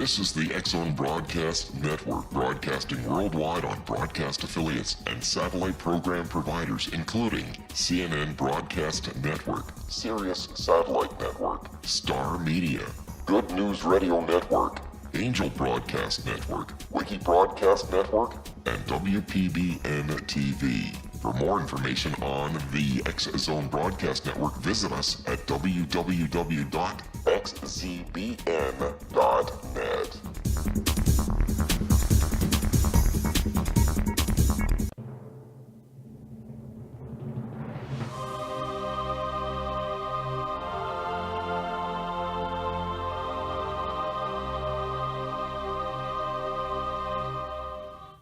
This is the TSOM Broadcast Network, broadcasting worldwide on broadcast affiliates and satellite program providers, including CNN Broadcast Network, Sirius Satellite Network, Star Media, Good News Radio Network, Angel Broadcast Network, Wiki Broadcast Network, and WPBN TV. For more information on the TSOM Broadcast Network, visit us at www.xzbn.net.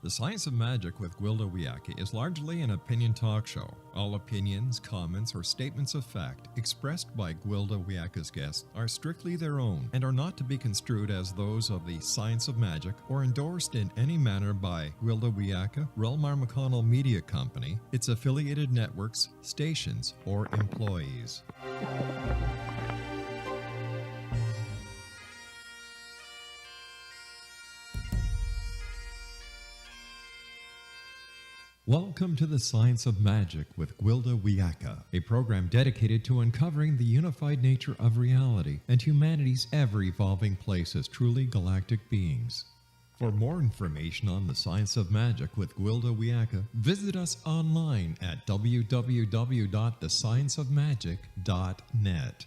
The Science of Magic with Gwilda Wiyaka is largely an opinion talk show. All opinions, comments, or statements of fact expressed by Gwilda Wiyaka's guests are strictly their own and are not to be construed as those of the Science of Magic or endorsed in any manner by Gwilda Wiyaka, Relmar McConnell Media Company, its affiliated networks, stations, or employees. Welcome to the Science of Magic with Gwilda Wiyaka, a program dedicated to uncovering the unified nature of reality and humanity's ever-evolving place as truly galactic beings. For more information on the Science of Magic with Gwilda Wiyaka, visit us online at www.thescienceofmagic.net.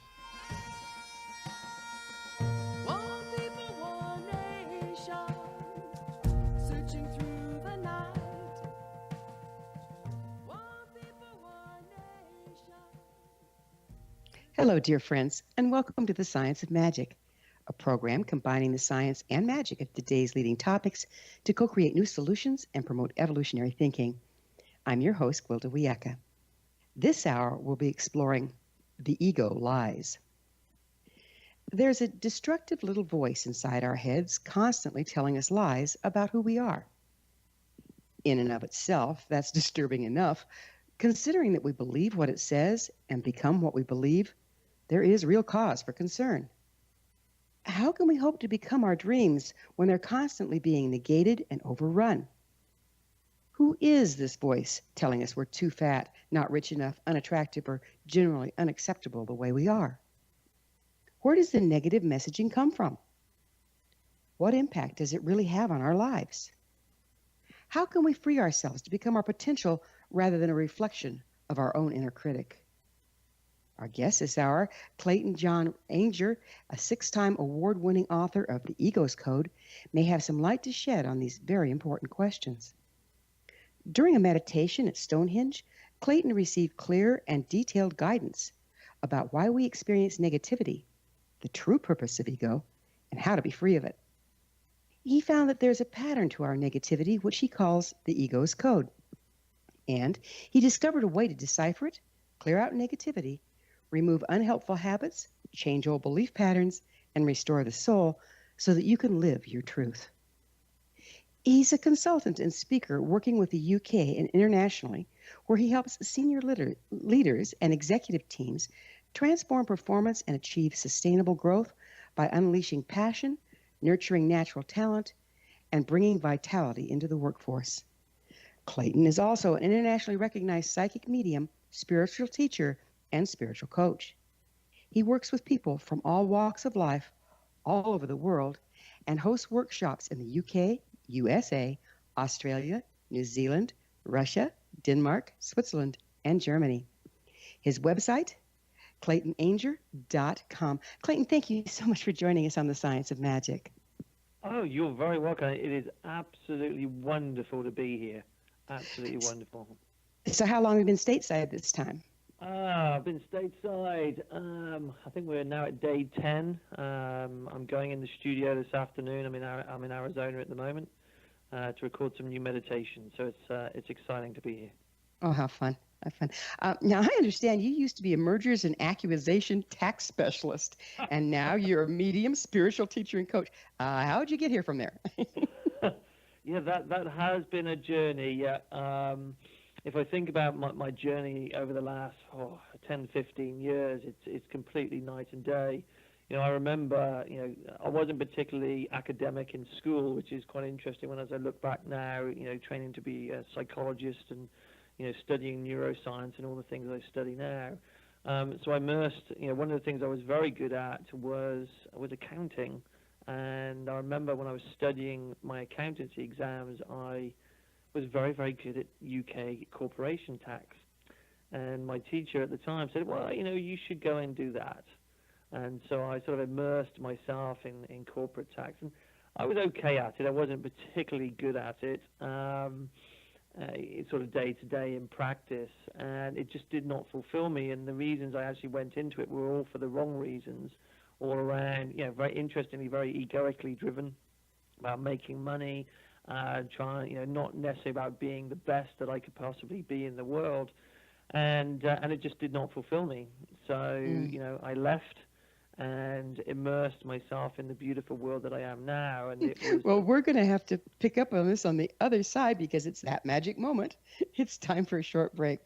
Hello, dear friends, and welcome to the Science of Magic, a program combining the science and magic of today's leading topics to co-create new solutions and promote evolutionary thinking. I'm your host, Gwilda Wiyaka. This hour, we'll be exploring the ego lies. There's a destructive little voice inside our heads constantly telling us lies about who we are. In and of itself, that's disturbing enough. Considering that we believe what it says and become what we believe, there is real cause for concern. How can we hope to become our dreams when they're constantly being negated and overrun? Who is this voice telling us we're too fat, not rich enough, unattractive, or generally unacceptable the way we are? Where does the negative messaging come from? What impact does it really have on our lives? How can we free ourselves to become our potential rather than a reflection of our own inner critic? Our guest this hour, Clayton John Ainger, a 6-time award-winning author of The Ego's Code, may have some light to shed on these very important questions. During a meditation at Stonehenge, Clayton received clear and detailed guidance about why we experience negativity, the true purpose of ego, and how to be free of it. He found that there's a pattern to our negativity, which he calls the ego's code. And he discovered a way to decipher it, clear out negativity, remove unhelpful habits, change old belief patterns, and restore the soul so that you can live your truth. He's a consultant and speaker working with the UK and internationally, where he helps senior leaders and executive teams transform performance and achieve sustainable growth by unleashing passion, nurturing natural talent, and bringing vitality into the workforce. Clayton is also an internationally recognized psychic medium, spiritual teacher, and spiritual coach. He works with people from all walks of life all over the world and hosts workshops in the UK, USA, Australia, New Zealand, Russia, Denmark, Switzerland, and Germany. His website, ClaytonAinger.com. Clayton, thank you so much for joining us on the Science of Magic. Oh, you're very welcome. It is absolutely wonderful to be here. Absolutely wonderful. So how long have you been stateside this time? I've been stateside. I think we're now at day 10. I'm going in the studio this afternoon. I'm in Arizona at the moment to record some new meditation. So it's exciting to be here. Oh, how fun. How fun. Now, I understand you used to be a mergers and acquisition tax specialist, and now you're a medium, spiritual teacher, and coach. How did you get here from there? Yeah, that has been a journey. Yeah. If I think about my journey over the last 10, 15 years, it's completely night and day. I remember, I wasn't particularly academic in school, which is quite interesting when, as I look back now, training to be a psychologist and, studying neuroscience and all the things I study now. So I immersed, one of the things I was very good at was accounting. And I remember when I was studying my accountancy exams, I was very, very good at UK corporation tax. And my teacher at the time said, well, you should go and do that. And so I sort of immersed myself in corporate tax. And I was okay at it. I wasn't particularly good at it, sort of day to day in practice. And it just did not fulfill me. And the reasons I actually went into it were all for the wrong reasons, all around, very interestingly, very egoically driven, about making money, trying, not necessarily about being the best that I could possibly be in the world. And it just did not fulfill me. So, I left and immersed myself in the beautiful world that I am now. And it was... Well, we're going to have to pick up on this on the other side because it's that magic moment. It's time for a short break.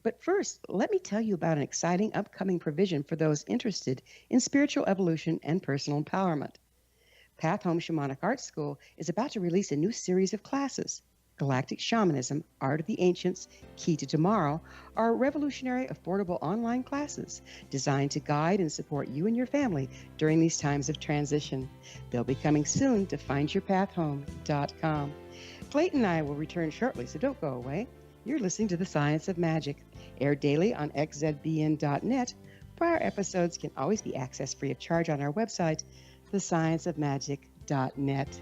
But first, let me tell you about an exciting upcoming provision for those interested in spiritual evolution and personal empowerment. Path Home Shamanic Art School is about to release a new series of classes. Galactic Shamanism, Art of the Ancients, Key to Tomorrow are revolutionary, affordable online classes designed to guide and support you and your family during these times of transition. They'll be coming soon to findyourpathhome.com. Clayton and I will return shortly, so don't go away. You're listening to The Science of Magic, aired daily on xzbn.net. Prior episodes can always be accessed free of charge on our website, thescienceofmagic.net.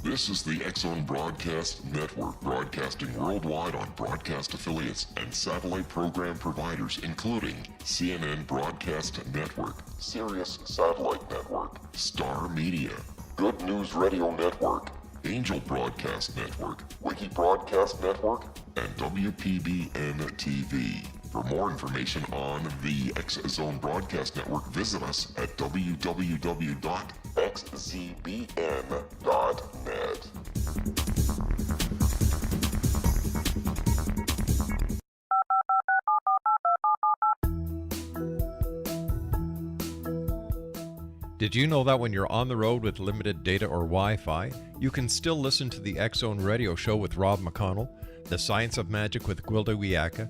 This is the X-Zone Broadcast Network, broadcasting worldwide on broadcast affiliates and satellite program providers, including CNN Broadcast Network, Sirius Satellite Network, Star Media, Good News Radio Network, Angel Broadcast Network, Wiki Broadcast Network, and WPBN TV. For more information on the X-Zone Broadcast Network, visit us at www.xzbn.net. Did you know that when you're on the road with limited data or Wi-Fi, you can still listen to the X-Zone Radio Show with Rob McConnell, The Science of Magic with Gwilda Wiyaka,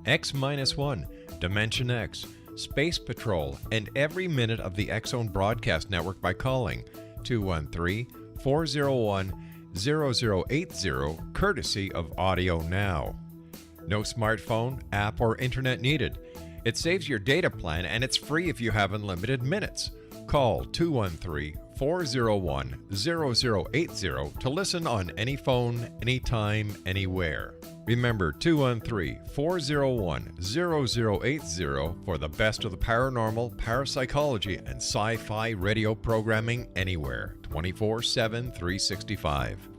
X-1, Dimension X, Space Patrol, and every minute of the X-Zone Broadcast Network by calling 213-401-0080, courtesy of Audio Now. No smartphone, app, or internet needed. It saves your data plan and it's free if you have unlimited minutes. Call 213-401-0080 to listen on any phone, anytime, anywhere. Remember 213-401-0080 for the best of the paranormal, parapsychology, and sci-fi radio programming anywhere, 24/7, 365.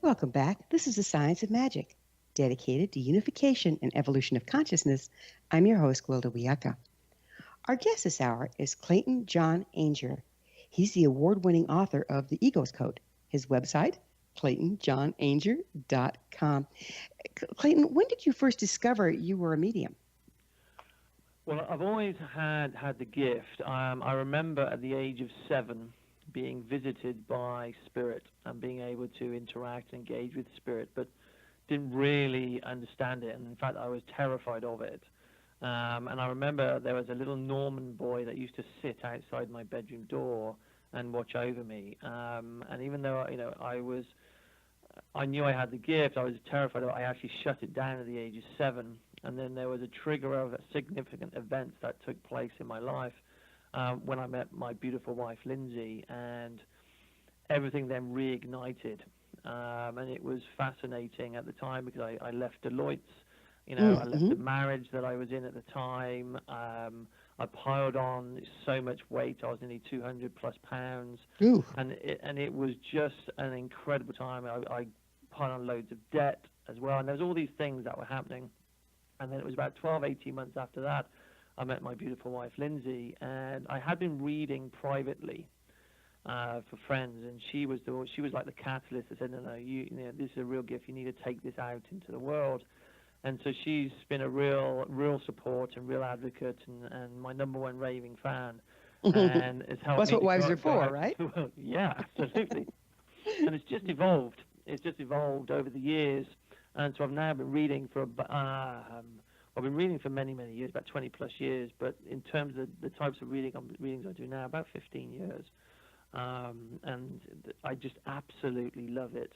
Welcome back. This is The Science of Magic, dedicated to unification and evolution of consciousness. I'm your host, Gwilda Wiyaka. Our guest this hour is Clayton John Ainger. He's the award-winning author of The Ego's Code. His website, ClaytonJohnAinger.com. Clayton, when did you first discover you were a medium? Well, I've always had the gift. I remember at the age of 7 being visited by spirit and being able to interact and engage with spirit, but didn't really understand it. And in fact, I was terrified of it. And I remember there was a little Norman boy that used to sit outside my bedroom door and watch over me. And even though I knew I had the gift, I was terrified. I actually shut it down at the age of 7. And then there was a trigger of a significant event that took place in my life when I met my beautiful wife, Lindsay, and everything then reignited. And it was fascinating at the time because I left Deloitte's You know, I left Mm-hmm. the marriage that I was in at the time. I piled on so much weight. I was nearly 200 plus pounds, Ooh. and it was just an incredible time. I piled on loads of debt as well, and there was all these things that were happening. And then it was about 12, 18 months after that, I met my beautiful wife, Lindsay, and I had been reading privately for friends, and she was like the catalyst that said, no, you know, this is a real gift. You need to take this out into the world. And so she's been a real support and real advocate, and my number one raving fan, and it's Well, helped that's me what to wives are go for, out right? into the world. Yeah, absolutely. And it's just evolved. It's just evolved over the years, and so I've now been reading for I've been reading for many years, about 20 plus years. But in terms of the types of readings I do now, about 15 years. And I just absolutely love it.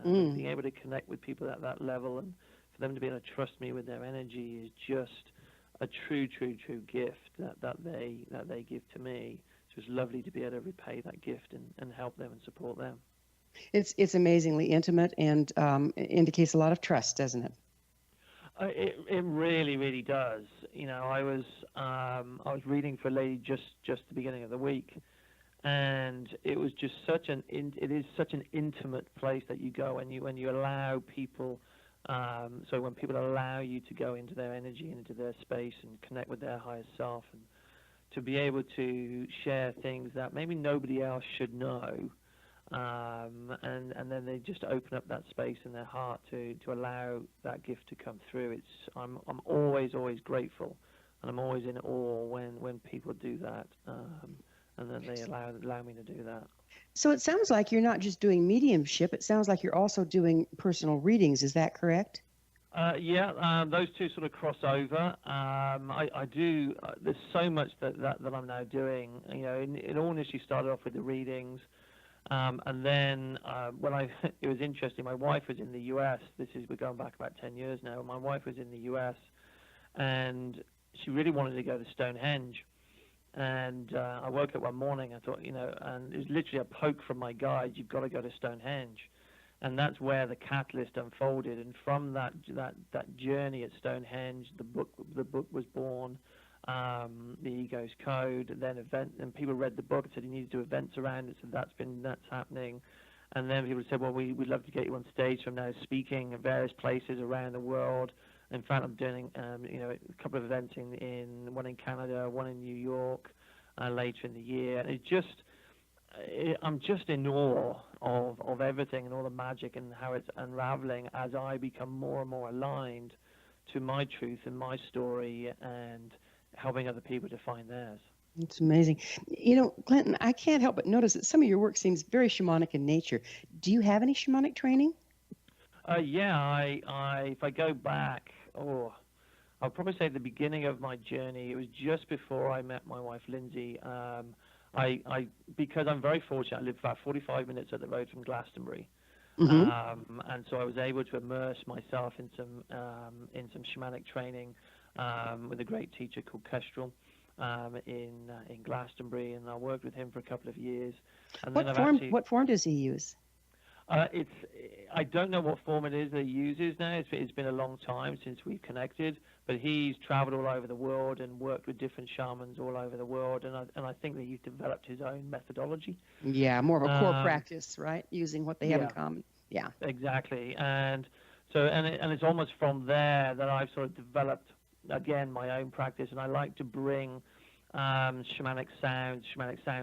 Being able to connect with people at that level, and for them to be able to trust me with their energy is just a true gift that they give to me. So it's lovely to be able to repay that gift and help them and support them. It's amazingly intimate and indicates a lot of trust, doesn't it? It really does. You know, I was reading for a lady just the beginning of the week, and it was just it is such an intimate place that you go when you allow people. So when people allow you to go into their energy and into their space and connect with their higher self, and to be able to share things that maybe nobody else should know. And then they just open up that space in their heart to allow that gift to come through. I'm always grateful, and I'm always in awe when people do that, and then they allow me to do that. So it sounds like you're not just doing mediumship. It sounds like you're also doing personal readings. Is that correct? Yeah, those two sort of cross over. I do. There's so much that I'm now doing. You know, it all initially started off with the readings. And then it was interesting. My wife was in the U.S. We're going back about 10 years now. My wife was in the U.S. and she really wanted to go to Stonehenge. And I woke up one morning. I thought, you know, and it was literally a poke from my guide. You've got to go to Stonehenge, and that's where the catalyst unfolded. And from that journey at Stonehenge, the book was born. The Ego's Code, and people read the book and said you need to do events around it, so that's happening. And then people said, well, we'd love to get you on stage from now speaking at various places around the world. In fact, I'm doing a couple of events in one in Canada, one in New York later in the year. And I'm just in awe of everything and all the magic and how it's unraveling as I become more and more aligned to my truth and my story, and helping other people to find theirs. It's amazing. You know, Clayton, I can't help but notice that some of your work seems very shamanic in nature. Do you have any shamanic training? Yeah, if I go back, I'll probably say the beginning of my journey. It was just before I met my wife, Lindsay. Because I'm very fortunate, I live about 45 minutes up the road from Glastonbury. Mm-hmm. And so I was able to immerse myself in some shamanic training with a great teacher called Kestrel in Glastonbury, and I worked with him for a couple of years. And What form does he use? I don't know what form it is that he uses now. It's been a long time since we've connected, but he's traveled all over the world and worked with different shamans all over the world, and I think that he's developed his own methodology. Yeah, more of a core practice, right? Using what they have in common. Yeah. Exactly. And so it's almost from there that I've sort of developed again my own practice, and I like to bring shamanic sound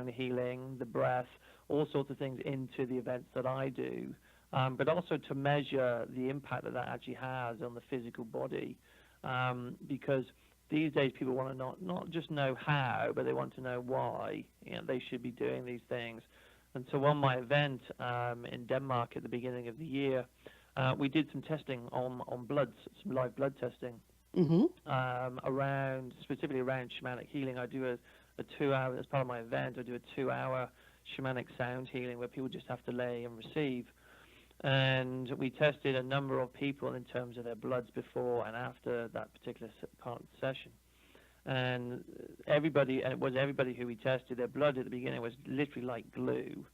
healing, the breath, all sorts of things into the events that I do, but also to measure the impact that actually has on the physical body, because these days people want to not just know how, but they want to know why they should be doing these things. And so on my event in Denmark at the beginning of the year, we did some testing on bloods, some live blood testing. Mm-hmm. Specifically around shamanic healing. I do a 2-hour, as part of my event, I do a 2-hour shamanic sound healing where people just have to lay and receive. And we tested a number of people in terms of their bloods before and after that particular part of the session. And it was everybody who we tested, their blood at the beginning was literally like glue.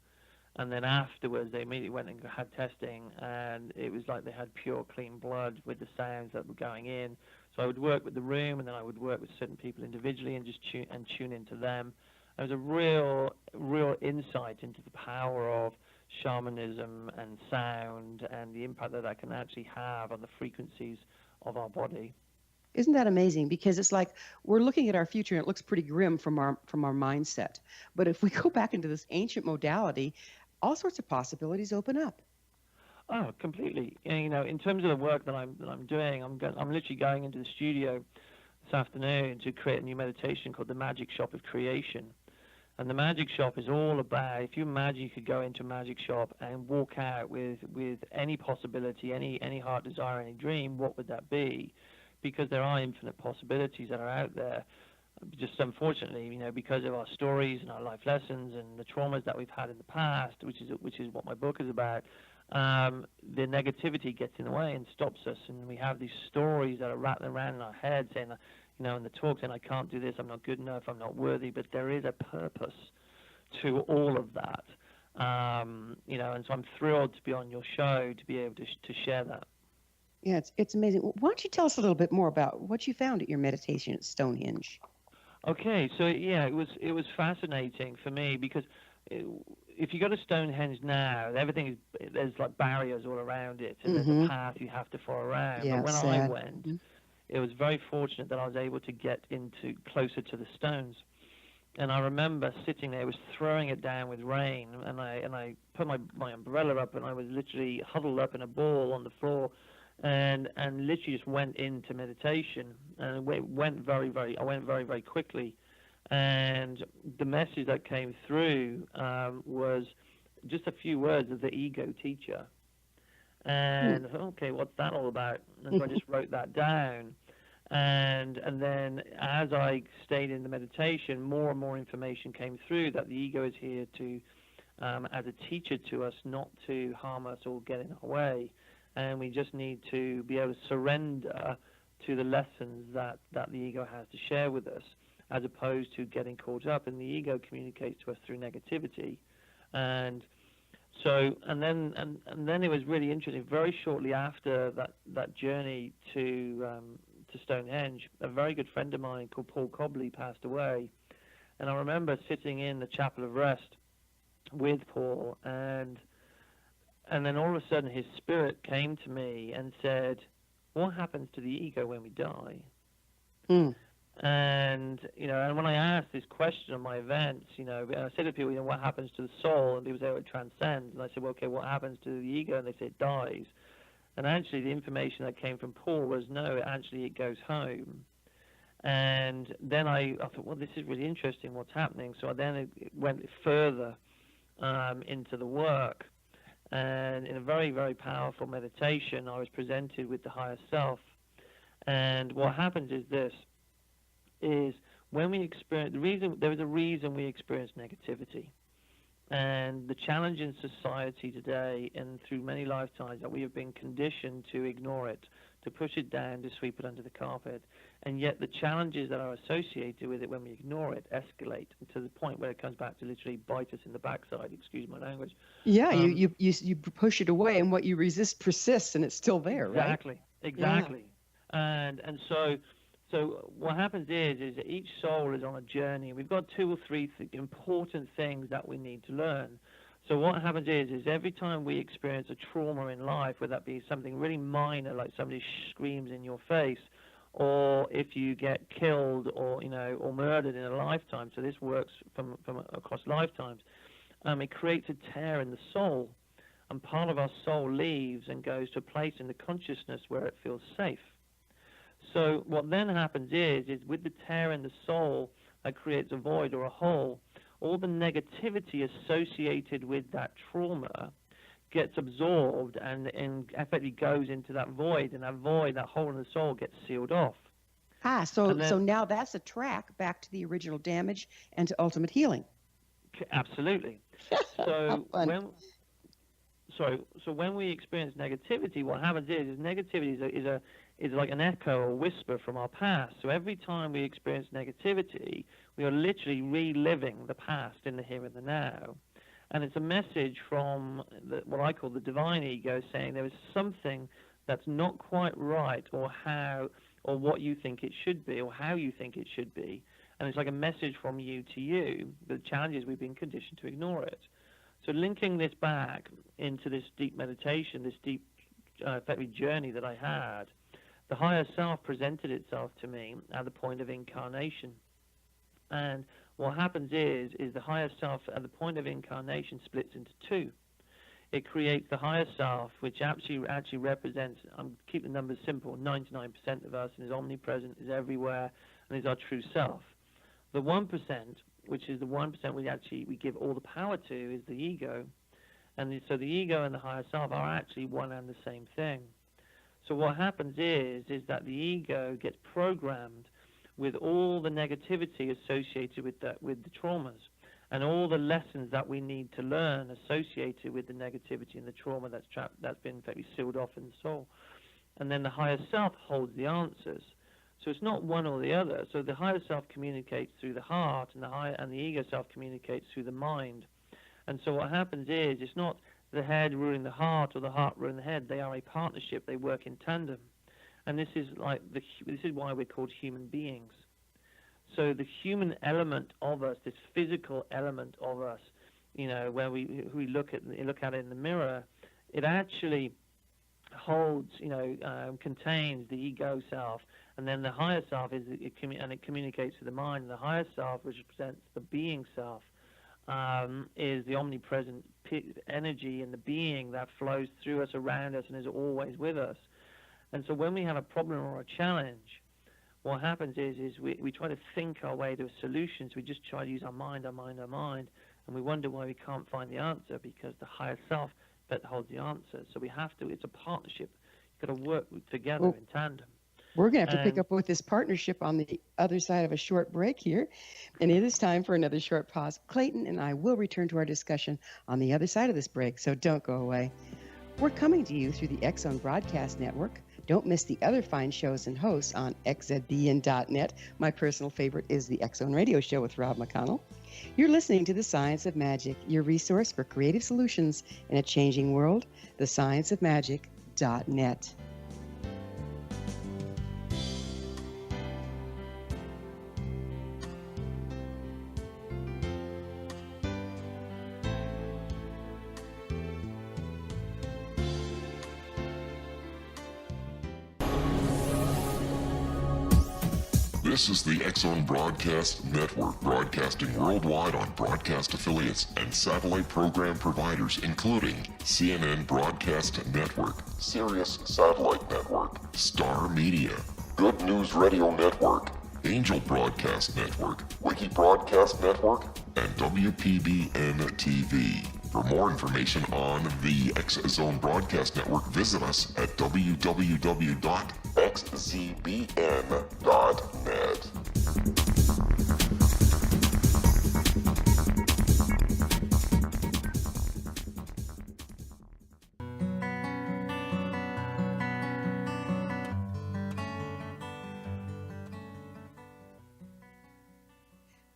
And then afterwards, they immediately went and had testing, and it was like they had pure, clean blood with the sounds that were going in. So I would work with the room, and then I would work with certain people individually and just tune into them. There was a real insight into the power of shamanism and sound and the impact that that can actually have on the frequencies of our body. Isn't that amazing? Because it's like we're looking at our future and it looks pretty grim from our mindset. But if we go back into this ancient modality, all sorts of possibilities open up. Oh, completely. And, in terms of the work that I'm doing, I'm literally going into the studio this afternoon to create a new meditation called the Magic Shop of Creation. And the Magic Shop is all about, if you imagine you could go into a magic shop and walk out with any possibility, any heart desire, any dream, what would that be? Because there are infinite possibilities that are out there. Just unfortunately, because of our stories and our life lessons and the traumas that we've had in the past, which is what my book is about, the negativity gets in the way and stops us, and we have these stories that are rattling around in our head saying, in the talk saying, I can't do this, I'm not good enough, I'm not worthy, but there is a purpose to all of that. And so I'm thrilled to be on your show to be able to share that. Yeah, it's amazing. Why don't you tell us a little bit more about what you found at your meditation at Stonehenge? Okay, so yeah, it was fascinating for me because if you go to Stonehenge now, there's like barriers all around it, and there's a path you have to follow around. Yeah, but when sad. I went, it was very fortunate that I was able to get closer to the stones. And I remember sitting there, it was throwing it down with rain, and I put my umbrella up, and I was literally huddled up in a ball on the floor, and literally just went into meditation, and I went very, very quickly. And the message that came through was just a few words of the ego teacher. And okay, what's that all about? And so I just wrote that down. And then as I stayed in the meditation, more and more information came through that the ego is here to, as a teacher to us, not to harm us or get in our way. And we just need to be able to surrender to the lessons that the ego has to share with us, as opposed to getting caught up. And the ego communicates to us through negativity. And so, and then it was really interesting. Very shortly after that journey to Stonehenge, a very good friend of mine called Paul Cobley passed away. And I remember sitting in the Chapel of Rest with Paul, and then all of a sudden his spirit came to me and said, what happens to the ego when we die? And, and when I asked this question on my events, I said to people, what happens to the soul? And people say, it transcends. And I said, well, okay, what happens to the ego? And they say, it dies. And actually the information that came from Paul was, no, actually it goes home. And then I thought, well, this is really interesting, what's happening. So I then went further into the work. And in a very, very powerful meditation, I was presented with the higher self. And what happens is this, is when we experience, there is a reason we experience negativity. And the challenge in society today and through many lifetimes that we have been conditioned to ignore it, to push it down, to sweep it under the carpet. And yet the challenges that are associated with it when we ignore it escalate to the point where it comes back to literally bite us in the backside, excuse my language. Yeah, you push it away, and what you resist persists, and it's still there, right? Exactly. Yeah. And so what happens is that each soul is on a journey. We've got 2 or 3 important things that we need to learn. So what happens is every time we experience a trauma in life, whether that be something really minor, like somebody screams in your face, or if you get killed or murdered in a lifetime, so this works from across lifetimes, it creates a tear in the soul, and part of our soul leaves and goes to a place in the consciousness where it feels safe. So what then happens is with the tear in the soul that creates a void or a hole, all the negativity associated with that trauma gets absorbed and effectively goes into that void, and that void, that hole in the soul, gets sealed off. So now that's a track back to the original damage and to ultimate healing. Absolutely. So when we experience negativity, what happens is negativity is like an echo or whisper from our past. So every time we experience negativity, we are literally reliving the past in the here and the now. And it's a message from what I call the divine ego, saying there is something that's not quite right, or what you think it should be, or how you think it should be. And it's like a message from you to you. The challenge is we've been conditioned to ignore it. So linking this back into this deep meditation, this deep effectively journey that I had, the higher self presented itself to me at the point of incarnation. And what happens is the higher self at the point of incarnation splits into two. It creates the higher self, which actually represents, keep the numbers simple, 99% of us, and is omnipresent, is everywhere, and is our true self. The 1%, which is the 1% we give all the power to, is the ego. And so the ego and the higher self are actually one and the same thing. So what happens is that the ego gets programmed with all the negativity associated with the traumas, and all the lessons that we need to learn associated with the negativity and the trauma that's been effectively sealed off in the soul. And then the higher self holds the answers. So it's not one or the other. So the higher self communicates through the heart, and the ego self communicates through the mind. And so what happens is it's not the head ruling the heart or the heart ruling the head. They are a partnership. They work in tandem. And this is why we're called human beings. So the human element of us, this physical element of us, where we look at it in the mirror, it actually holds, contains the ego self, and then the higher self it communicates to the mind. And the higher self, which represents the being self, is the omnipresent energy and the being that flows through us, around us, and is always with us. And so when we have a problem or a challenge, what happens is we try to think our way to a solution. So we just try to use our mind, and we wonder why we can't find the answer, because the higher self that holds the answer. So we have to, it's a partnership. You've got to work together in tandem. We're going to have to pick up with this partnership on the other side of a short break here. And it is time for another short pause. Clayton and I will return to our discussion on the other side of this break, so don't go away. We're coming to you through the X-Zone Broadcast Network. Don't miss the other fine shows and hosts on xzbn.net. My personal favorite is the X-Zone Radio Show with Rob McConnell. You're listening to The Science of Magic, your resource for creative solutions in a changing world, thescienceofmagic.net. This is the X-Zone Broadcast Network, broadcasting worldwide on broadcast affiliates and satellite program providers, including CNN Broadcast Network, Sirius Satellite Network, Star Media, Good News Radio Network, Angel Broadcast Network, Wiki Broadcast Network, and WPBN TV. For more information on the X-Zone Broadcast Network, visit us at www.xzbn.net.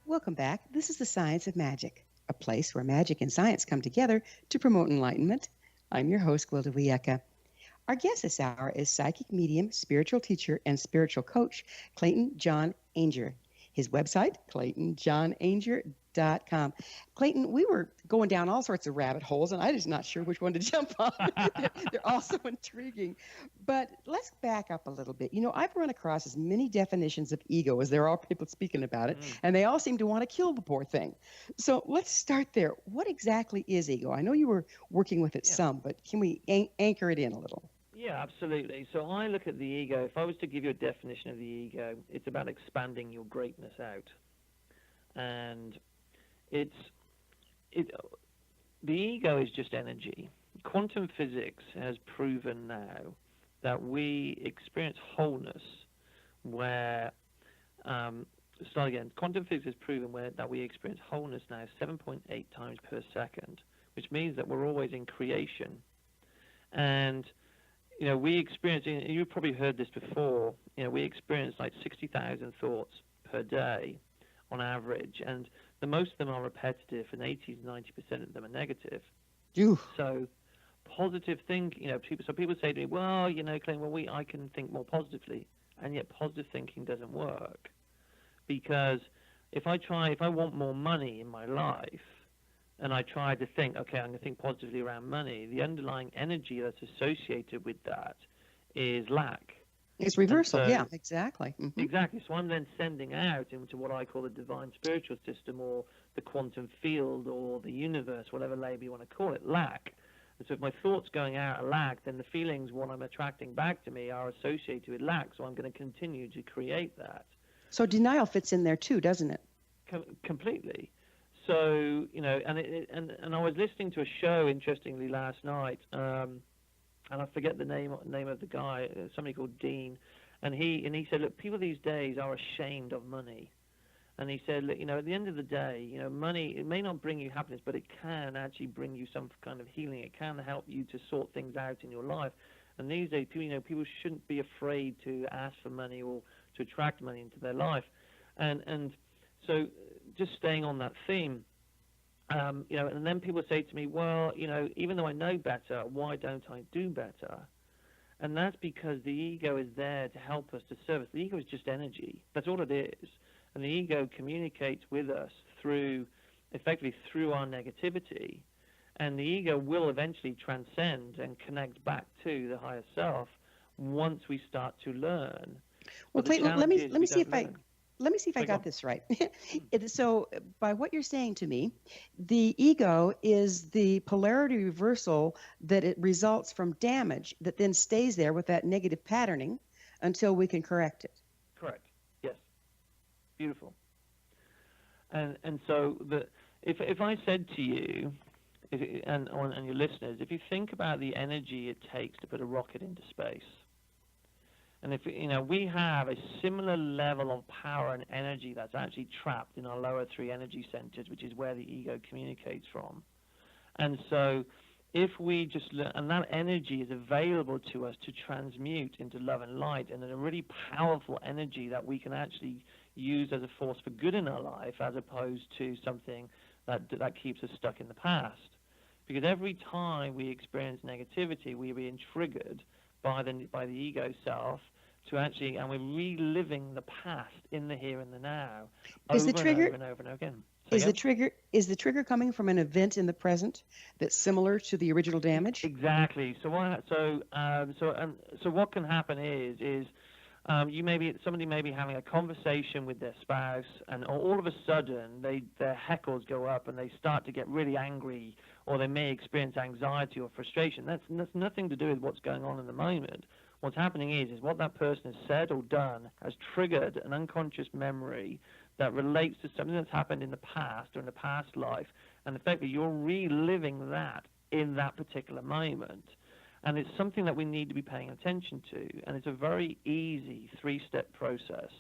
Welcome back. This is The Science of Magic, a place where magic and science come together to promote enlightenment. I'm your host, Gwilda Wiyaka. Our guest this hour is psychic medium, spiritual teacher, and spiritual coach, Clayton John Ainger. His website, ClaytonJohnAinger.com. Clayton, we were going down all sorts of rabbit holes, and I'm just not sure which one to jump on. They're all so intriguing. But let's back up a little bit. I've run across as many definitions of ego as there are people speaking about it, and they all seem to want to kill the poor thing. So let's start there. What exactly is ego? I know you were working with it some, but can we anchor it in a little? Yeah, absolutely. So I look at the ego. If I was to give you a definition of the ego, it's about expanding your greatness out. And the ego is just energy. Quantum physics has proven now that we experience wholeness where, start again, quantum physics has proven that we experience wholeness now 7.8 times per second, which means that we're always in creation. And we experience, you've probably heard this before, we experience like 60,000 thoughts per day on average. And the most of them are repetitive, and 80 to 90% of them are negative. Ooh. So positive thinking, people say to me, well, Clayton, I can think more positively, and yet positive thinking doesn't work, because if I want more money in my life, and I try to think, okay, I'm going to think positively around money, the underlying energy that's associated with that is lack. It's reversal. So, yeah, exactly. Mm-hmm. Exactly. So I'm then sending out into what I call the divine spiritual system, or the quantum field, or the universe, whatever label you want to call it, lack. And so if my thoughts going out are lack, then the feelings, what I'm attracting back to me, are associated with lack. So I'm going to continue to create that. So denial fits in there too, doesn't it? Completely. So, and I was listening to a show, interestingly, last night, and I forget the name of the guy, somebody called Dean, and he said, look, people these days are ashamed of money. And he said, look, at the end of the day, money, it may not bring you happiness, but it can actually bring you some kind of healing. It can help you to sort things out in your life. And these days, people shouldn't be afraid to ask for money or to attract money into their life. And so just staying on that theme, and then people say to me, well, even though I know better, why don't I do better? And that's because the ego is there to help us, to serve us. The ego is just energy. That's all it is. And the ego communicates with us effectively through our negativity. And the ego will eventually transcend and connect back to the higher self once we start to learn. Well, Clayton, let me see if I got this right. So by what you're saying to me, the ego is the polarity reversal that it results from damage that then stays there with that negative patterning until we can correct it. Correct. Yes. Beautiful. And so if I said to you, and your listeners, if you think about the energy it takes to put a rocket into space, and if we have a similar level of power and energy that's actually trapped in our lower three energy centers, which is where the ego communicates from. And so if we just and that energy is available to us to transmute into love and light, and a really powerful energy that we can actually use as a force for good in our life, as opposed to something that keeps us stuck in the past. Because every time we experience negativity, we're being triggered by the ego self to actually, and we're reliving the past in the here and the now, over and over again. Is the trigger coming from an event in the present that's similar to the original damage? Exactly. So what can happen is somebody may be having a conversation with their spouse, and all of a sudden their heckles go up and they start to get really angry, or they may experience anxiety or frustration. That's nothing to do with what's going on in the moment. What's happening is what that person has said or done has triggered an unconscious memory that relates to something that's happened in the past or in the past life, and effectively you're reliving that in that particular moment. And it's something that we need to be paying attention to, and it's a very easy 3-step process.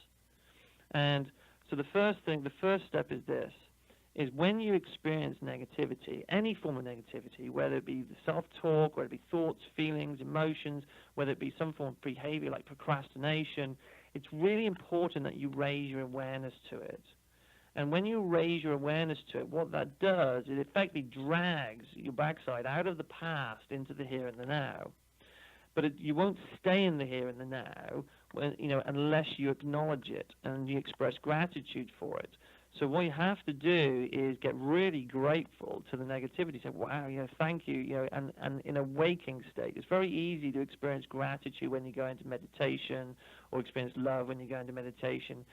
And so the first step is this, is when you experience negativity, any form of negativity, whether it be the self-talk, whether it be thoughts, feelings, emotions, whether it be some form of behavior like procrastination, it's really important that you raise your awareness to it. And when you raise your awareness to it, what that does is it effectively drags your backside out of the past into the here and the now. But you won't stay in the here and the now, unless you acknowledge it and you express gratitude for it. So what you have to do is get really grateful to the negativity. Say, wow, thank you, and in a waking state. It's very easy to experience gratitude when you go into meditation, or experience love when you go into meditation.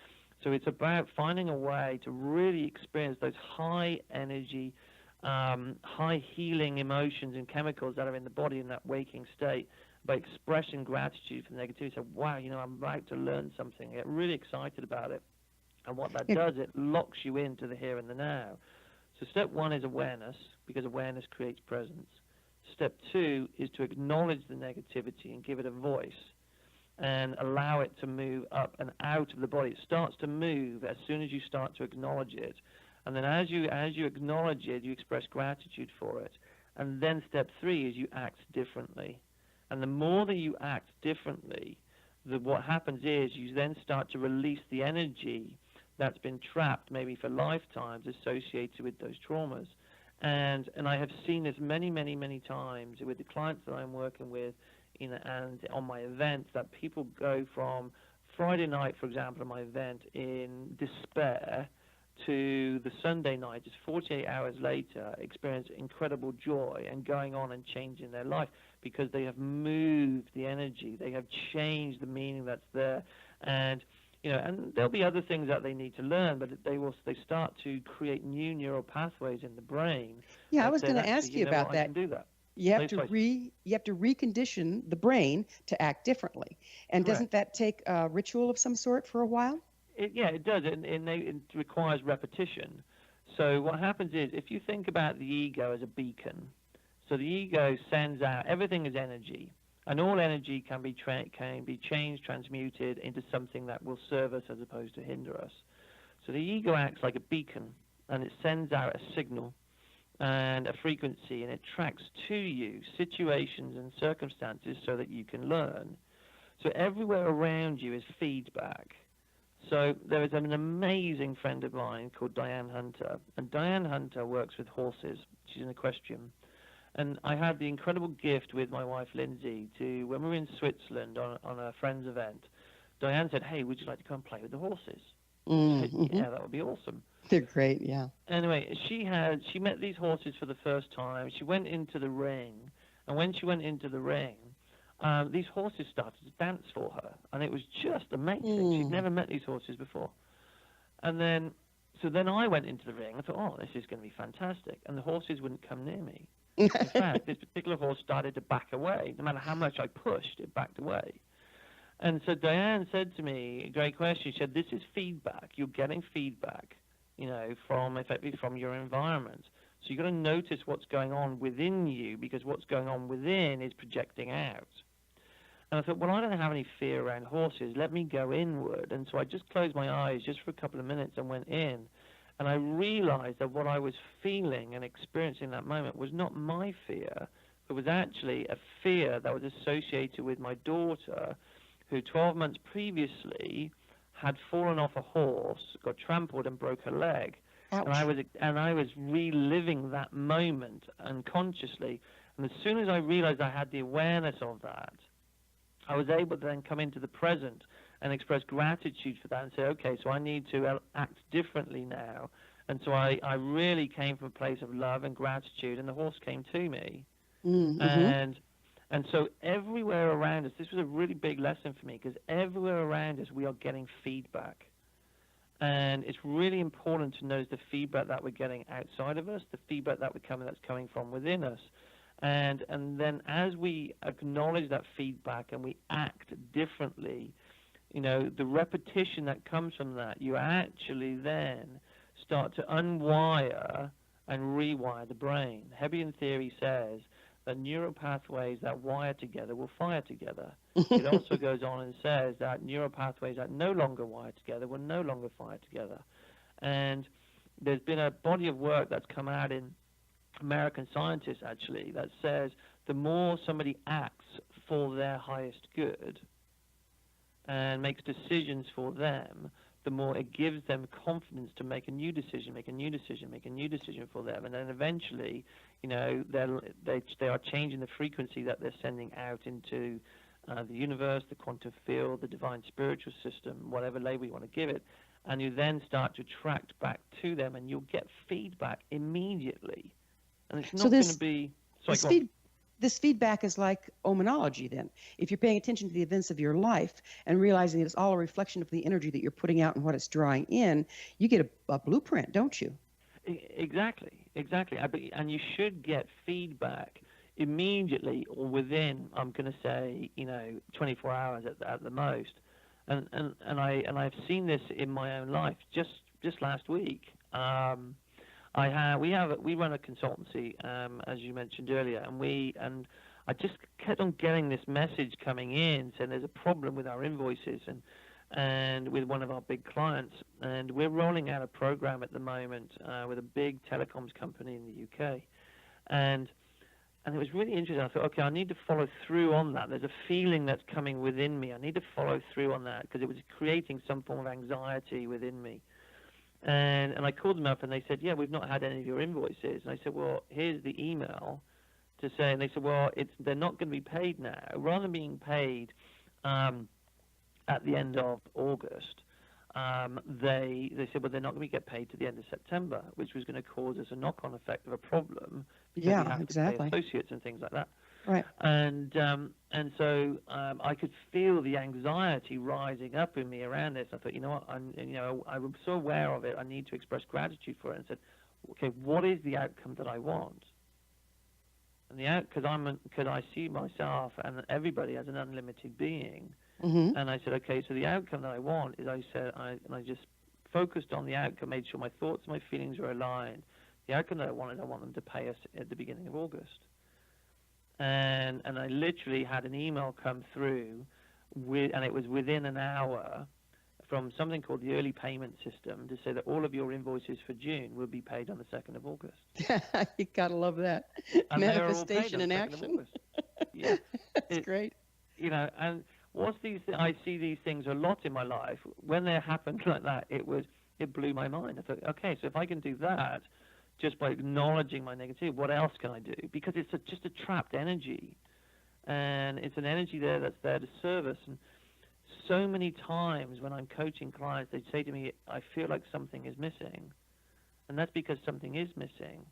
So it's about finding a way to really experience those high energy, high healing emotions and chemicals that are in the body in that waking state, by expressing gratitude for the negativity. So, wow, I'm about to learn something. I get really excited about it. And what that does, it locks you into the here and the now. So step 1 is awareness, because awareness creates presence. Step 2 is to acknowledge the negativity and give it a voice and allow it to move up and out of the body. It starts to move as soon as you start to acknowledge it. And then as you acknowledge it, you express gratitude for it. And then step 3 is you act differently. And the more that you act differently, what happens is you then start to release the energy that's been trapped maybe for lifetimes associated with those traumas. And I have seen this many, many, many times with the clients that I'm working with, and on my events, that people go from Friday night, for example, at my event, in despair, to the Sunday night, just 48 hours later, experience incredible joy and going on and changing their life because they have moved the energy, they have changed the meaning that's there, and and there'll be other things that they need to learn, but they start to create new neural pathways in the brain. Yeah, I was going to ask you about that. I can do that. You have to recondition the brain to act differently, and Correct. Doesn't that take a ritual of some sort for a while? It does, and it requires repetition. So what happens is, if you think about the ego as a beacon, so the ego sends out, everything is energy, and all energy can be changed, transmuted into something that will serve us as opposed to hinder us. So the ego acts like a beacon, and it sends out a signal and a frequency, and it tracks to you situations and circumstances so that you can learn. So everywhere around you is feedback. So there is an amazing friend of mine called Diane Hunter, and Diane Hunter works with horses. She's an equestrian. And I had the incredible gift with my wife, Lindsay, to, when we were in Switzerland on a friend's event, Diane said, "Hey, would you like to come play with the horses?" I said, "Yeah, that would be awesome." They're great, yeah. Anyway, she met these horses for the first time. She went into the ring, and when she went into the ring, these horses started to dance for her, and it was just amazing. She'd never met these horses before. And then I went into the ring. I thought, oh, this is going to be fantastic. And the horses wouldn't come near me. In fact, this particular horse started to back away. No matter how much I pushed, it backed away. And so Diane said to me, a great question, she said, this is feedback. You're getting feedback, from your environment. So you've got to notice what's going on within you, because what's going on within is projecting out. And I thought, well, I don't have any fear around horses. Let me go inward. And so I just closed my eyes just for a couple of minutes and went in. And I realized that what I was feeling and experiencing in that moment was not my fear. It was actually a fear that was associated with my daughter, who 12 months previously had fallen off a horse, got trampled, and broke her leg. Ouch. And I was reliving that moment unconsciously. And as soon as I realized I had the awareness of that, I was able to then come into the present and express gratitude for that and say, okay, so I need to act differently now. And so I really came from a place of love and gratitude, and the horse came to me. And so everywhere around us, this was a really big lesson for me, because everywhere around us we are getting feedback. And it's really important to notice the feedback that we're getting outside of us, the feedback that's coming from within us. And then as we acknowledge that feedback and we act differently, the repetition that comes from that, you actually then start to unwire and rewire the brain. Hebbian theory says that neural pathways that wire together will fire together. It also goes on and says that neural pathways that no longer wire together will no longer fire together. And there's been a body of work that's come out in American scientists, actually, that says the more somebody acts for their highest good and makes decisions for them, the more it gives them confidence to make a new decision for them. And then eventually, they are changing the frequency that they're sending out into the universe, the quantum field, the divine spiritual system, whatever label you want to give it. And you then start to attract back to them, and you'll get feedback immediately. And it's not going to be... This feedback is like omenology then. If you're paying attention to the events of your life and realizing that it's all a reflection of the energy that you're putting out and what it's drawing in, you get a blueprint, don't you? Exactly. And you should get feedback immediately or within, I'm going to say, 24 hours at the most. And I've seen this in my own life. Just last week, we run a consultancy, as you mentioned earlier, and I just kept on getting this message coming in saying there's a problem with our invoices and with one of our big clients, and we're rolling out a program at the moment with a big telecoms company in the UK, and it was really interesting. I thought, okay, I need to follow through on that. There's a feeling that's coming within me. I need to follow through on that because it was creating some form of anxiety within me. And I called them up, and they said, yeah, we've not had any of your invoices. And I said, well, here's the email to say. And they said, well, they're not going to be paid now. Rather than being paid at the end of August, they said, well, they're not going to get paid to the end of September, which was going to cause us a knock-on effect of a problem because we have to pay associates and things like that. Right. And so I could feel the anxiety rising up in me around this. I thought, you know what, I was so aware of it. I need to express gratitude for it, and said, okay, what is the outcome that I want? And because I see myself and everybody as an unlimited being. Mm-hmm. And I said, okay, so the outcome that I want is, I just focused on the outcome, made sure my thoughts and my feelings were aligned. The outcome that I want them to pay us at the beginning of August. And I literally had an email come through, and it was within an hour, from something called the early payment system, to say that all of your invoices for June will be paid on the 2nd of August. You gotta love that. And manifestation in action. Yeah, it's great. And I see these things a lot in my life. When they happened like that, it blew my mind. I thought, okay, so if I can do that just by acknowledging my negativity, what else can I do? Because it's just a trapped energy, and it's an energy that's there to serve us. And so many times when I'm coaching clients, they say to me, I feel like something is missing. And that's because something is missing,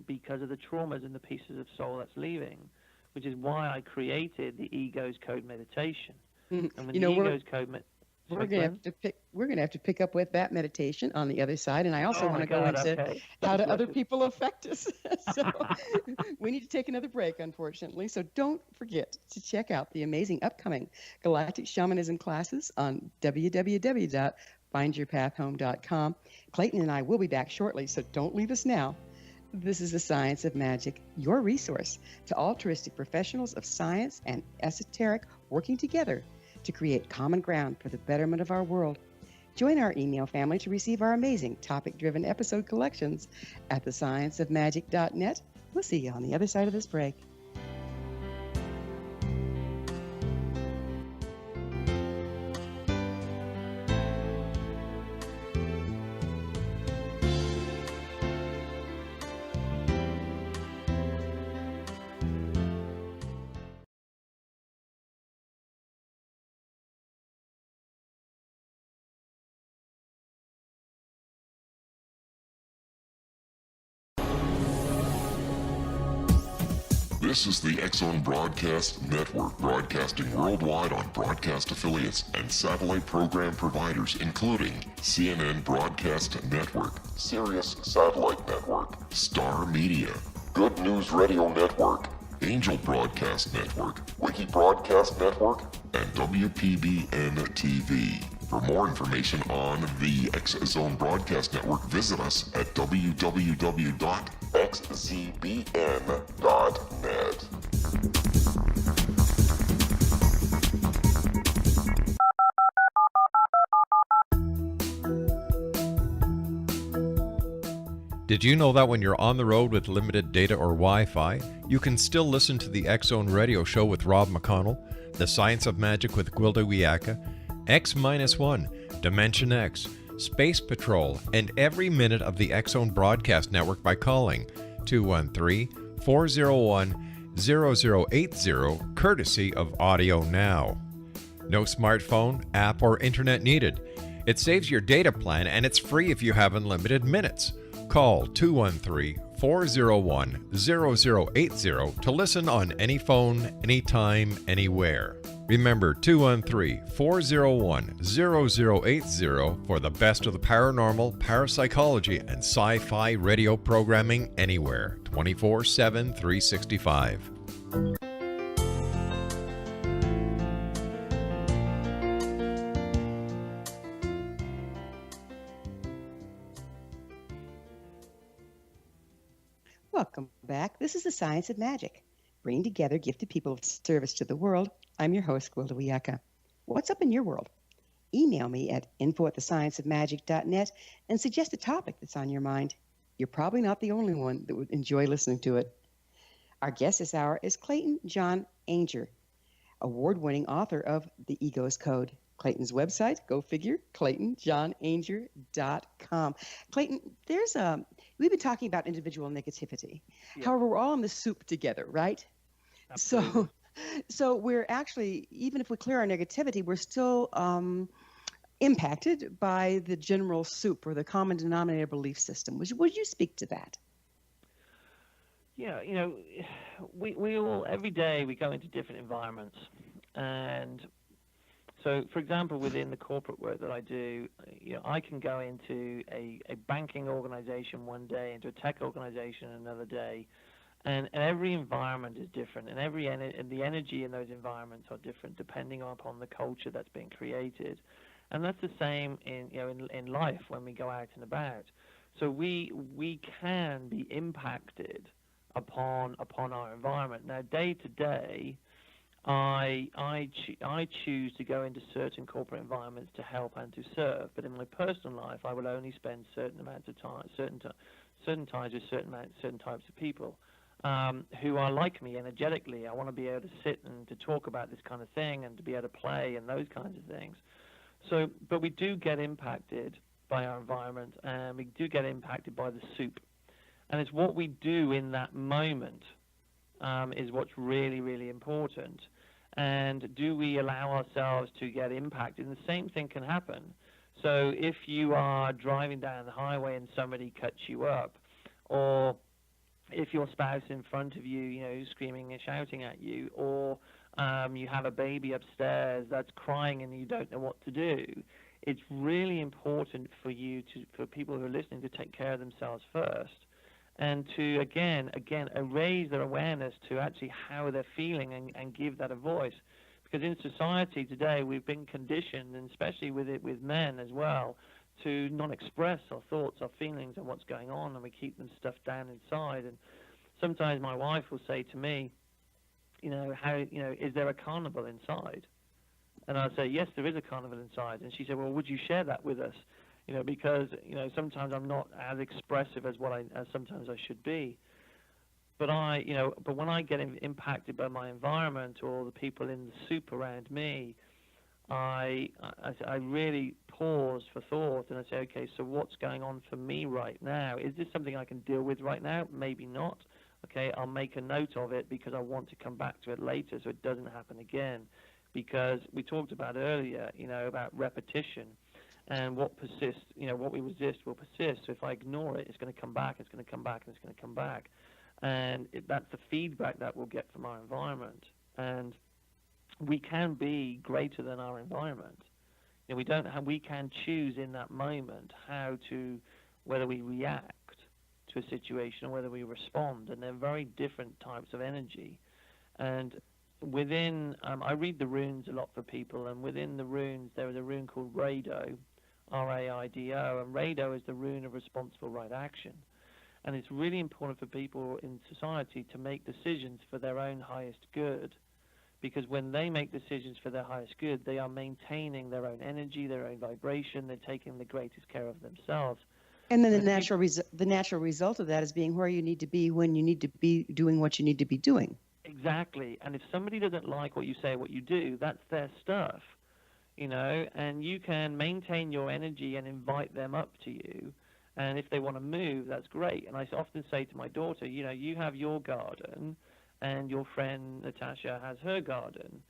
because of the traumas and the pieces of soul that's leaving, which is why I created the Ego's Code meditation. Mm-hmm. And when the Ego's Code we're gonna have to pick up with that meditation on the other side, and I also want to go into how do other people affect us. So we need to take another break, unfortunately. So don't forget to check out the amazing upcoming Galactic Shamanism classes on www.findyourpathhome.com. Clayton and I will be back shortly, so don't leave us now. This is the Science of Magic, your resource to altruistic professionals of science and esoteric working together to create common ground for the betterment of our world. Join our email family to receive our amazing topic-driven episode collections at thescienceofmagic.net. We'll see you on the other side of this break. This is the X-Zone Broadcast Network, broadcasting worldwide on broadcast affiliates and satellite program providers, including CNN Broadcast Network, Sirius Satellite Network, Star Media, Good News Radio Network, Angel Broadcast Network, Wiki Broadcast Network, and WPBN TV. For more information on the X-Zone Broadcast Network, visit us at www.xzbn.net. Did you know that when you're on the road with limited data or Wi-Fi, you can still listen to the X-Zone Radio Show with Rob McConnell, The Science of Magic with Gwilda Wiyaka, X-1, Dimension X, Space Patrol, and every minute of the X-Zone Broadcast Network by calling 213-401-0080, courtesy of Audio Now. No smartphone, app, or internet needed. It saves your data plan, and it's free if you have unlimited minutes. Call 213-401-0080 to listen on any phone, anytime, anywhere. Remember 213-401-0080 for the best of the paranormal, parapsychology, and sci-fi radio programming anywhere, 24/7, 365. Welcome back. This is the Science of Magic, bringing together gifted people of service to the world. I'm your host, Gwilda Wiyaka. What's up in your world? Email me at info@thescienceofmagic.net and suggest a topic that's on your mind. You're probably not the only one that would enjoy listening to it. Our guest this hour is Clayton John Ainger, award-winning author of The Ego's Code. Clayton's website, go figure, ClaytonJohnAinger.com. Clayton, we've been talking about individual negativity. Yeah. However, we're all in the soup together, right? Absolutely. So we're actually, even if we clear our negativity, we're still impacted by the general soup or the common denominator belief system. Would you speak to that? Yeah, we all, every day we go into different environments. And so, for example, within the corporate work that I do, I can go into a banking organization one day, into a tech organization another day, and every environment is different, and and the energy in those environments are different depending upon the culture that's being created. And that's the same in life when we go out and about. So we can be impacted upon our environment. Now, day to day, I choose to go into certain corporate environments to help and to serve. But in my personal life, I will only spend certain amounts of time, certain times with certain types of people who are like me energetically. I want to be able to sit and to talk about this kind of thing and to be able to play and those kinds of things. So, but we do get impacted by our environment, and we do get impacted by the soup. And it's what we do in that moment is what's really, really important. And do we allow ourselves to get impacted? And the same thing can happen. So if you are driving down the highway and somebody cuts you up, or if your spouse in front of you, screaming and shouting at you, or you have a baby upstairs that's crying and you don't know what to do, it's really important for people who are listening to take care of themselves first, and to again raise their awareness to actually how they're feeling and give that a voice. Because in society today, we've been conditioned, and especially with men as well, to not express our thoughts, our feelings, and what's going on, and we keep them stuffed down inside. And sometimes my wife will say to me, is there a carnival inside? And I'll say, yes, there is a carnival inside. And she said, well, would you share that with us? Because sometimes I'm not as expressive as as sometimes I should be. But but when I get impacted by my environment or the people in the soup around me, I really pause for thought, and I say, okay, so what's going on for me right now? Is this something I can deal with right now? Maybe not. Okay, I'll make a note of it because I want to come back to it later so it doesn't happen again. Because we talked about earlier, about repetition, and what persists, what we resist will persist. So if I ignore it, it's going to come back, it's going to come back, and it's going to come back. And that's the feedback that we'll get from our environment. And we can be greater than our environment. We can choose in that moment whether we react to a situation or whether we respond. And they're very different types of energy. And within, I read the runes a lot for people, and within the runes there is a rune called Raido, R-A-I-D-O, and Raido is the rune of responsible right action. And it's really important for people in society to make decisions for their own highest good, because when they make decisions for their highest good, they are maintaining their own energy, their own vibration, they're taking the greatest care of themselves. And then the natural result of that is being where you need to be when you need to be doing what you need to be doing. Exactly. And if somebody doesn't like what you say, what you do, that's their stuff, and you can maintain your energy and invite them up to you. And if they want to move, that's great. And I often say to my daughter, you have your garden and your friend Natasha has her garden.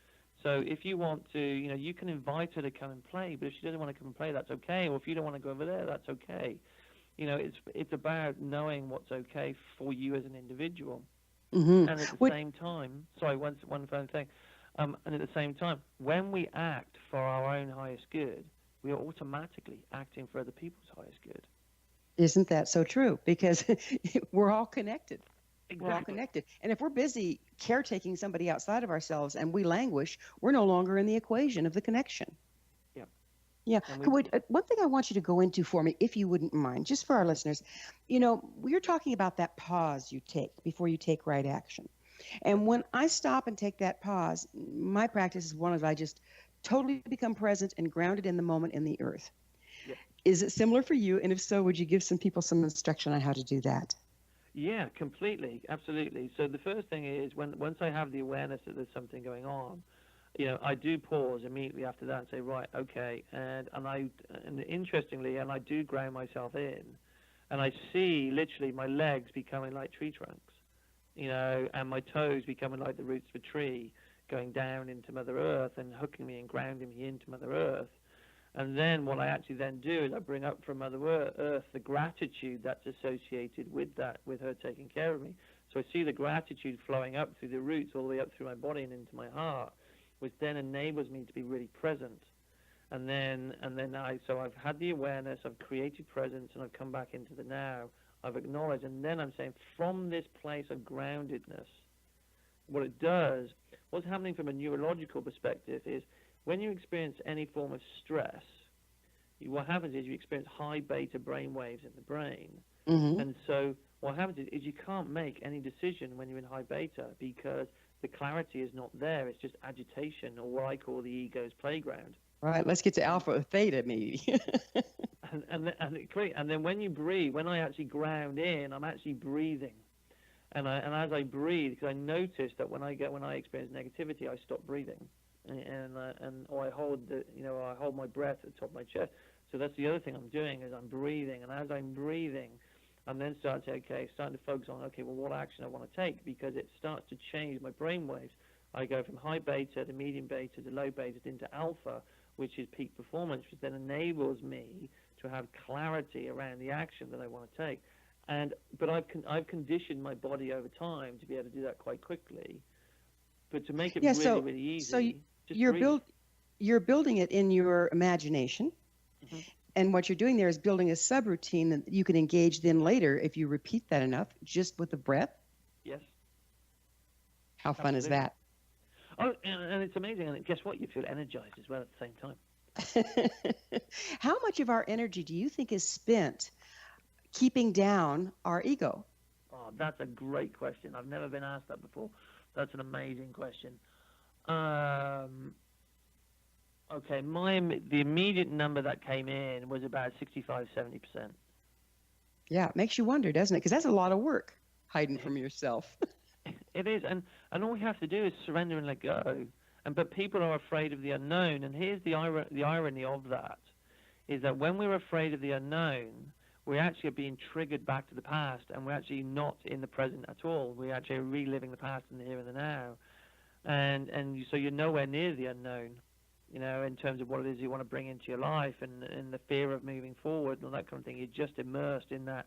So if you want to, you can invite her to come and play, but if she doesn't want to come and play, that's okay. Or if you don't want to go over there, that's okay. It's about knowing what's okay for you as an individual. Mm-hmm. And at the same time, sorry, one final thing. And at the same time, when we act for our own highest good, we are automatically acting for other people's highest good. Isn't that so true? Because we're all connected. Exactly. We're all connected. And if we're busy caretaking somebody outside of ourselves and we languish, we're no longer in the equation of the connection. Yeah. Yeah. One thing I want you to go into for me, if you wouldn't mind, just for our listeners, we're talking about that pause you take before you take right action. And when I stop and take that pause, my practice is one of I just totally become present and grounded in the moment in the earth. Yeah. Is it similar for you? And if so, would you give some people some instruction on how to do that? Yeah, completely. Absolutely. So the first thing is once I have the awareness that there's something going on, I do pause immediately after that and say, right, okay, and interestingly, and I do ground myself in, and I see literally my legs becoming like tree trunks, and my toes becoming like the roots of a tree, going down into Mother Earth and hooking me and grounding me into Mother Earth. And then what I actually then do is I bring up from Mother Earth the gratitude that's associated with that, with her taking care of me. So I see the gratitude flowing up through the roots all the way up through my body and into my heart, which then enables me to be really present. So I've had the awareness, I've created presence, and I've come back into the now. I've acknowledged, and then I'm saying from this place of groundedness, what it does, what's happening from a neurological perspective is when you experience any form of stress, what happens is you experience high beta brain waves in the brain. Mm-hmm. And so what happens is you can't make any decision when you're in high beta because the clarity is not there. It's just agitation, or what I call the ego's playground. Right. Let's get to alpha or theta, maybe. and then when you breathe, when I actually ground in, I'm actually breathing. And as I breathe, because I notice that when I experience negativity, I stop breathing, or I hold my breath at the top of my chest. So that's the other thing I'm doing is I'm breathing, and as I'm breathing, I'm then starting to focus on well, what action I want to take, because it starts to change my brain waves. I go from high beta to medium beta to low beta into alpha, which is peak performance, which then enables me to have clarity around the action that I want to take. But I've conditioned my body over time to be able to do that quite quickly. But to make it really easy, so you're building it in your imagination, mm-hmm. And what you're doing there is building a subroutine that you can engage then later if you repeat that enough, just with the breath. Yes. How fun is that? Oh, and it's amazing. And guess what? You feel energized as well at the same time. How much of our energy do you think is spent keeping down our ego? Oh, that's a great question. I've never been asked that before. That's an amazing question. Okay, the immediate number that came in was about 65-70%. Yeah, it makes you wonder, doesn't it? Because that's a lot of work hiding from yourself. It is, and all we have to do is surrender and let go. But people are afraid of the unknown, and here's the irony of that, is that when we're afraid of the unknown, we actually are being triggered back to the past, and we're actually not in the present at all. We're actually reliving the past in the here and the now. So you're nowhere near the unknown, in terms of what it is you want to bring into your life and the fear of moving forward and that kind of thing. You're just immersed in that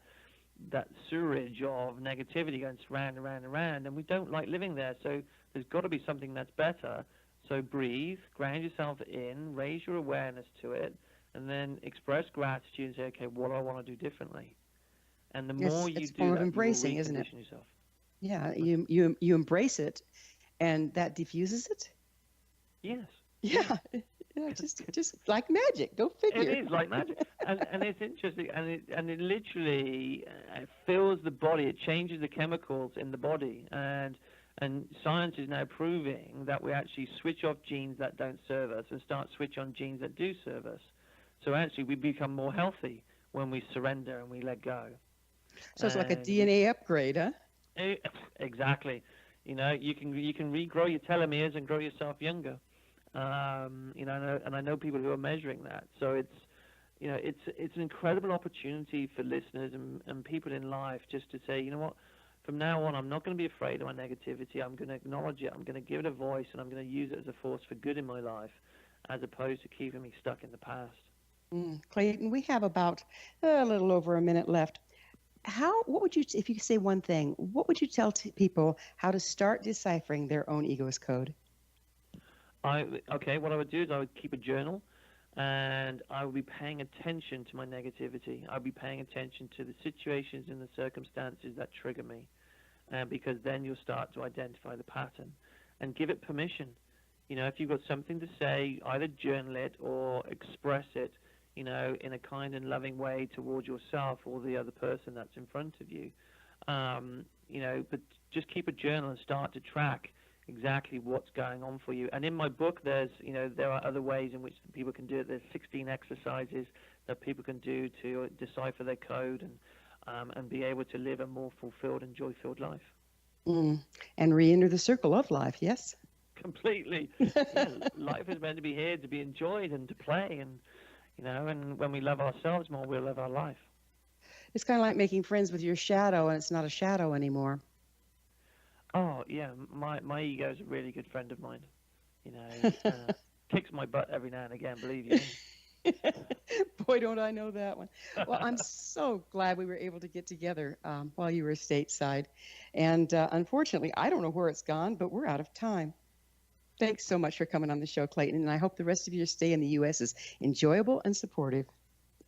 sewerage of negativity going round and round and round, and we don't like living there. So there's got to be something that's better. So breathe, ground yourself in, raise your awareness to it, and then express gratitude and say, okay, what do I want to do differently? And the more you do that, you will recondition yourself. Yeah, you embrace it, and that diffuses it. Yes. Yeah, just like magic. Go figure. It is like magic, and it's interesting, and it literally fills the body. It changes the chemicals in the body, and science is now proving that we actually switch off genes that don't serve us and start switch on genes that do serve us. So actually, we become more healthy when we surrender and we let go. So it's like a DNA upgrade, huh? Exactly. You can regrow your telomeres and grow yourself younger. And I know people who are measuring that. So it's an incredible opportunity for listeners and people in life just to say, you know what, from now on, I'm not going to be afraid of my negativity. I'm going to acknowledge it. I'm going to give it a voice, and I'm going to use it as a force for good in my life, as opposed to keeping me stuck in the past. Clayton, we have about a little over a minute left. What would you, if you could say one thing, what would you tell people how to start deciphering their own ego's code? What I would do is I would keep a journal, and I would be paying attention to my negativity. I'd be paying attention to the situations and the circumstances that trigger me, because then you'll start to identify the pattern and give it permission. If you've got something to say, either journal it or express it, in a kind and loving way towards yourself or the other person that's in front of you. But just keep a journal and start to track exactly what's going on for you. And in my book, there are other ways in which people can do it. There's 16 exercises that people can do to decipher their code and be able to live a more fulfilled and joy-filled life. And re-enter the circle of life, yes? Completely. Life is meant to be here to be enjoyed and to play, and and when we love ourselves more, we'll love our life. It's kind of like making friends with your shadow, and it's not a shadow anymore. Oh yeah, my ego is a really good friend of mine. Kicks my butt every now and again, believe you me. Boy, don't I know that one. Well, I'm so glad we were able to get together while you were stateside. And unfortunately, I don't know where it's gone, but we're out of time. Thanks so much for coming on the show, Clayton. And I hope the rest of your stay in the U.S. is enjoyable and supportive.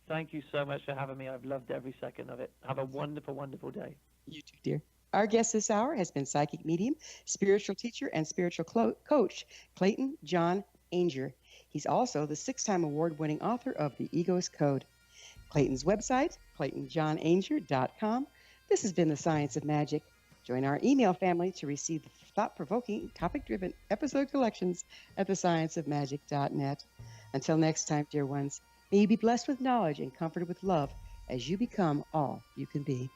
Thank you so much for having me. I've loved every second of it. Have a wonderful, wonderful day. You too, dear. Our guest this hour has been psychic medium, spiritual teacher, and spiritual coach, Clayton John Ainger. He's also the 6-time award-winning author of The Ego's Code. Clayton's website, claytonjohnainger.com. This has been The Science of Magic. Join our email family to receive thought-provoking, topic-driven episode collections at thescienceofmagic.net. Until next time, dear ones, may you be blessed with knowledge and comforted with love as you become all you can be.